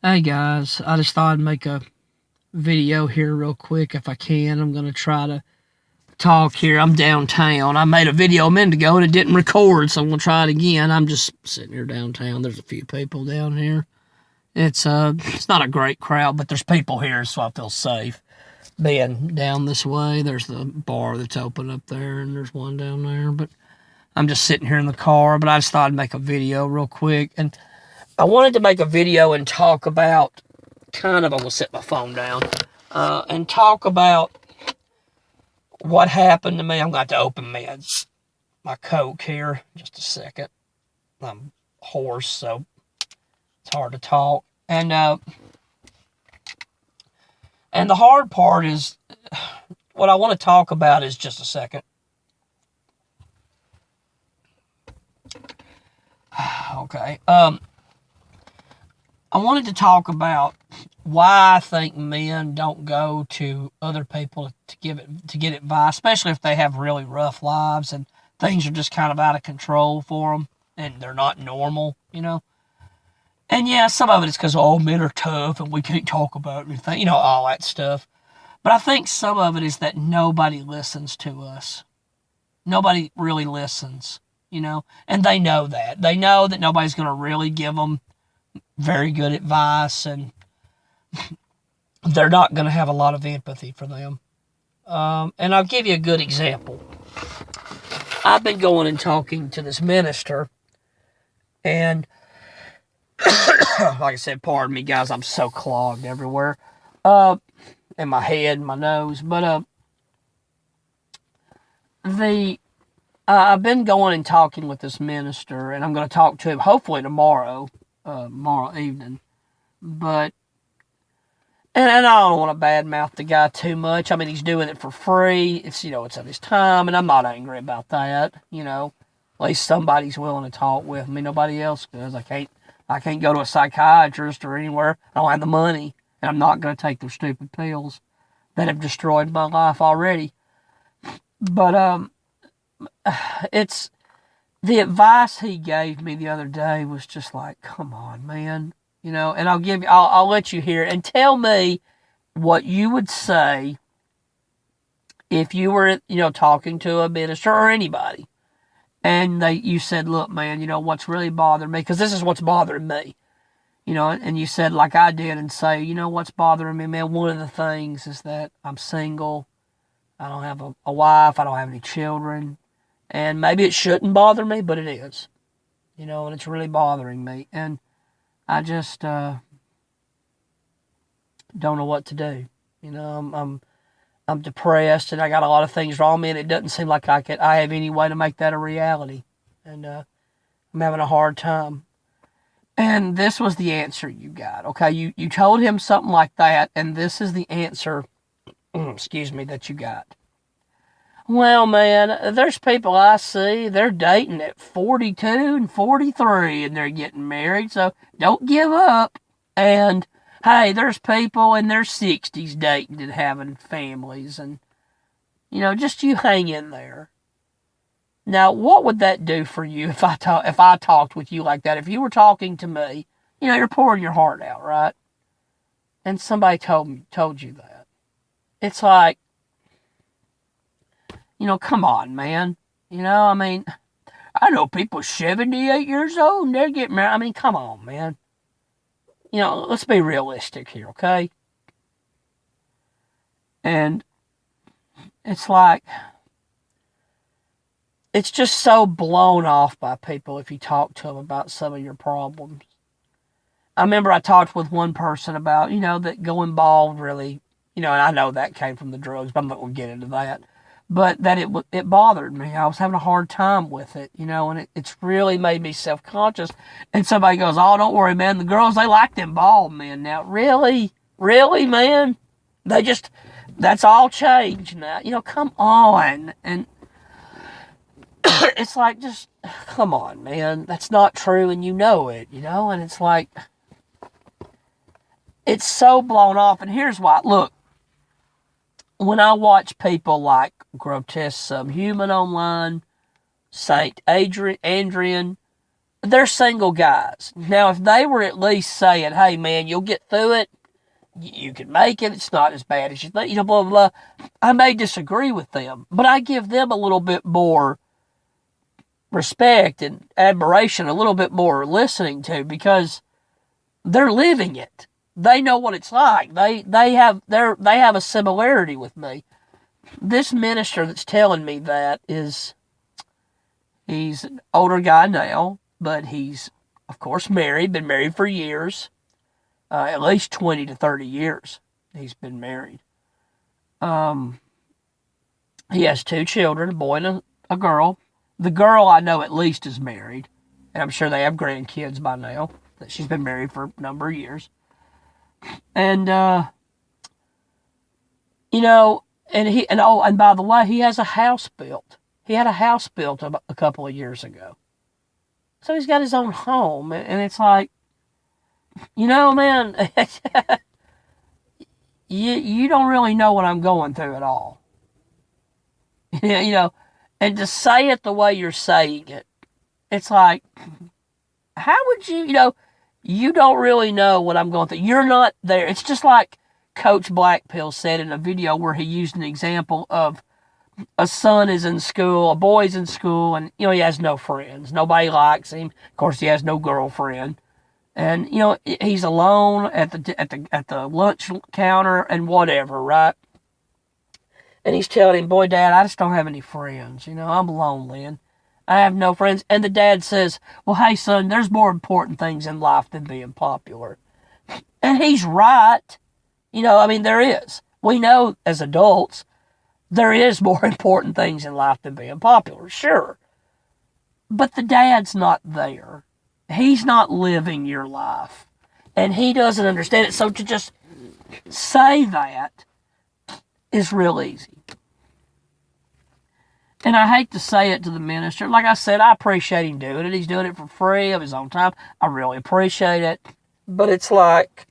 Hey guys, I just thought I'd make a video here real quick if I can. I'm going to try to talk here. I'm downtown. I made a video a minute ago and it didn't record, so I'm going to try it again. I'm just sitting here downtown. There's a few people down here. It's not a great crowd, but there's people here, so I feel safe being down this way. There's the bar that's open up there, and there's one down there, but I'm just sitting here in the car, but I just thought I'd make a video real quick. And I wanted to make a video and talk about I'm going to set my phone down and talk about what happened to me. I'm going to have to open my Coke here just a second. I'm hoarse, so it's hard to talk. And the hard part is what I want to talk about is just a second. Okay. I wanted to talk about why I think men don't go to other people to get advice, especially if they have really rough lives and things are just kind of out of control for them and they're not normal, you know. And yeah, some of it is because men are tough and we can't talk about anything, all that stuff. But I think some of it is that nobody listens to us. Nobody really listens, and they know that. They know that nobody's going to really give them very good advice, and they're not going to have a lot of empathy for them. And I'll give you a good example. I've been going and talking to this minister, and like I said, pardon me, guys, I'm so clogged everywhere. In my head, my nose. But I've been going and talking with this minister, and I'm going to talk to him hopefully tomorrow evening. But and I don't want to badmouth the guy too much. I mean, he's doing it for free. It's it's of his time, and I'm not angry about that. At least somebody's willing to talk with me. Nobody else does. I can't go to a psychiatrist or anywhere. I don't have the money, and I'm not going to take their stupid pills that have destroyed my life already. But it's the advice he gave me the other day was just like, come on, man. And I'll let you hear it and tell me what you would say if you were, talking to a minister or anybody. And you said, look, man, what's really bothering me, because this is what's bothering me, and you said, like I did, and say, what's bothering me, man, one of the things is that I'm single. I don't have a wife. I don't have any children. And maybe it shouldn't bother me, but it is, and it's really bothering me. And I just don't know what to do. I'm depressed, and I got a lot of things wrong with me, and it doesn't seem like I have any way to make that a reality. And I'm having a hard time. And this was the answer you got. Okay, you told him something like that, and this is the answer, excuse me, that you got. Well, man, there's people I see, they're dating at 42 and 43, and they're getting married, so don't give up. And, hey, there's people in their 60s dating and having families, and, just you hang in there. Now, what would that do for you if I talked with you like that? If you were talking to me, you're pouring your heart out, right? And somebody told you that. It's like, come on, man. I mean, I know people 78 years old and they're getting married. I mean, come on, man. Let's be realistic here, okay? And it's like, it's just so blown off by people if you talk to them about some of your problems. I remember I talked with one person about, that going bald really, and I know that came from the drugs, but I'm not going to get into that. But that it bothered me. I was having a hard time with it, and it's really made me self-conscious. And somebody goes, oh, don't worry, man. The girls, they like them bald men now. Really? Really, man? That's all changed now. Come on. And it's like, just, come on, man. That's not true, and you know it, And it's like, it's so blown off. And here's why. Look, when I watch people like Grotesque Subhuman online, Saint Adrian, they're single guys. Now, if they were at least saying, hey, man, you'll get through it, you can make it, it's not as bad as you think, blah, blah, blah, I may disagree with them, but I give them a little bit more respect and admiration, a little bit more listening to, because they're living it. They know what it's like. They have a similarity with me. This minister that's telling me that he's an older guy now, but he's, of course, married, been married for years, at least 20 to 30 years he's been married. He has 2 children, a boy and a girl. The girl I know at least is married, and I'm sure they have grandkids by now, that she's been married for a number of years. And, and by the way, he has a house built. He had a house built a couple of years ago. So he's got his own home, and it's like, man, you don't really know what I'm going through at all. And to say it the way you're saying it, it's like, how would you, you don't really know what I'm going through. You're not there. It's just like Coach Blackpill said in a video where he used an example of a son is in school, a boy's in school, and, he has no friends. Nobody likes him. Of course, he has no girlfriend. And, he's alone at the lunch counter and whatever, right? And he's telling him, boy, Dad, I just don't have any friends. I'm lonely and I have no friends. And the dad says, well, hey, son, there's more important things in life than being popular. And he's right. There is. We know as adults, there is more important things in life than being popular, sure. But the dad's not there. He's not living your life. And he doesn't understand it. So to just say that is real easy. And I hate to say it to the minister. Like I said, I appreciate him doing it. He's doing it for free of his own time. I really appreciate it. But it's like,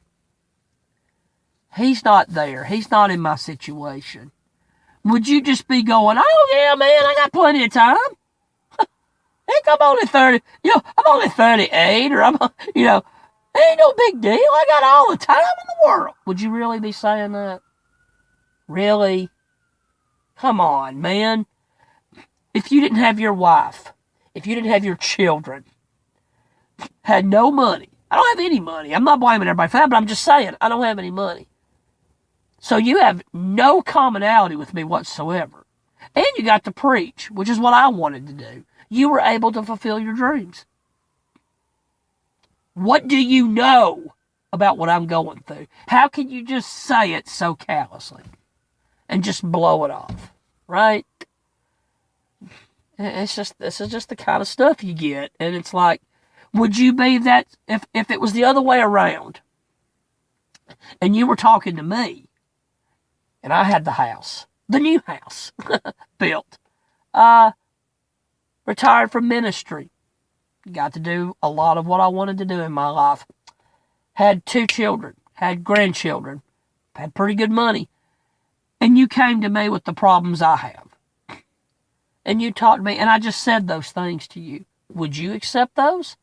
he's not there. He's not in my situation. Would you just be going, oh yeah, man, I got plenty of time? Heck, I'm only 30, I'm only 38, or ain't no big deal. I got all the time in the world. Would you really be saying that? Really? Come on, man. If you didn't have your wife, if you didn't have your children, had no money, I don't have any money. I'm not blaming everybody for that, but I'm just saying, I don't have any money. So you have no commonality with me whatsoever. And you got to preach, which is what I wanted to do. You were able to fulfill your dreams. What do you know about what I'm going through? How can you just say it so callously and just blow it off, right? This is just the kind of stuff you get. And it's like, would you be that, if it was the other way around and you were talking to me and I had the house, the new house built, retired from ministry, got to do a lot of what I wanted to do in my life, had 2 children, had grandchildren, had pretty good money, and you came to me with the problems I have, and you talked to me, and I just said those things to you, would you accept those?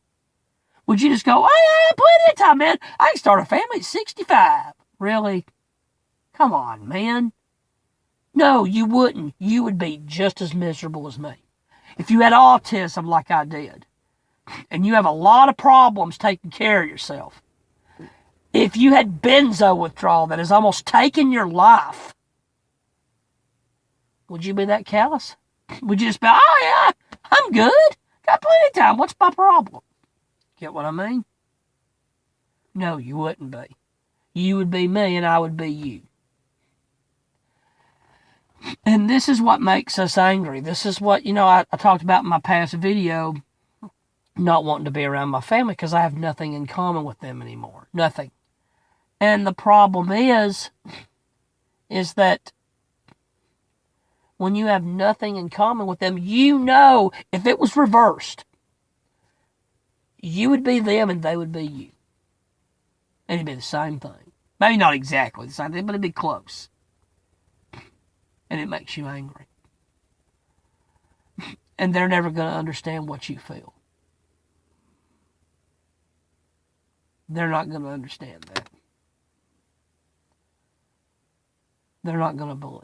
Would you just go, oh yeah, plenty of time, man, I can start a family at 65. Really? Come on, man. No, you wouldn't. You would be just as miserable as me. If you had autism like I did, and you have a lot of problems taking care of yourself, if you had benzo withdrawal that has almost taken your life, would you be that callous? Would you just be, oh yeah, I'm good, got plenty of time, what's my problem? Get what I mean? No, you wouldn't be. You would be me and I would be you. And this is what makes us angry. This is what, I talked about in my past video, not wanting to be around my family because I have nothing in common with them anymore. Nothing. And the problem is that when you have nothing in common with them, if it was reversed, you would be them and they would be you. And it'd be the same thing. Maybe not exactly the same thing, but it'd be close. And it makes you angry. And they're never going to understand what you feel. they're not going to understand that. They're not going to believe.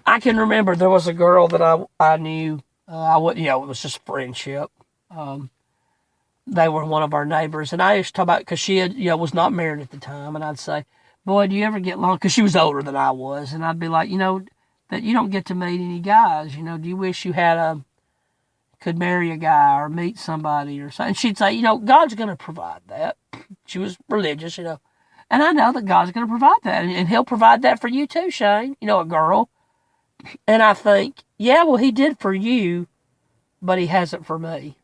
I can remember there was a girl that I knew. I would, it was just friendship. They were one of our neighbors, and I used to talk about because she had, was not married at the time, and I'd say, "Boy, do you ever get along?" Because she was older than I was, and I'd be like, that you don't get to meet any guys. Do you wish you could marry a guy or meet somebody or something? And she'd say, God's going to provide that. She was religious, and I know that God's going to provide that, and He'll provide that for you too, Shane. A girl. And I think, yeah, well, He did for you, but He hasn't for me.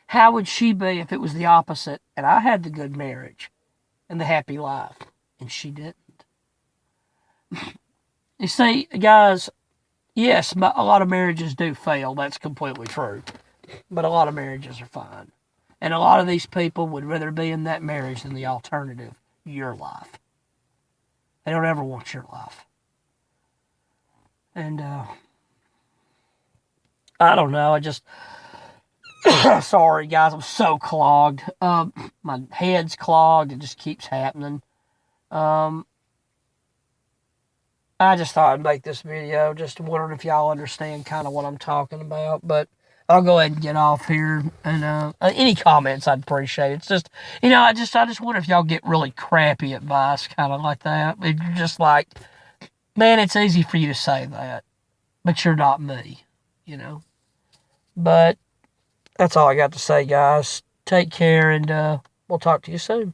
How would she be if it was the opposite and I had the good marriage and the happy life and she didn't? You see, guys, yes, a lot of marriages do fail. That's completely true. But a lot of marriages are fine. And a lot of these people would rather be in that marriage than the alternative, your life. They don't ever want your life. And I don't know. I just... Sorry, guys. I'm so clogged. My head's clogged. It just keeps happening. I just thought I'd make this video. Just wondering if y'all understand kind of what I'm talking about. But I'll go ahead and get off here. And any comments I'd appreciate. It's just, I just wonder if y'all get really crappy advice kind of like that. If you're just like, man, it's easy for you to say that. But you're not me, But... that's all I got to say, guys. Take care, and we'll talk to you soon.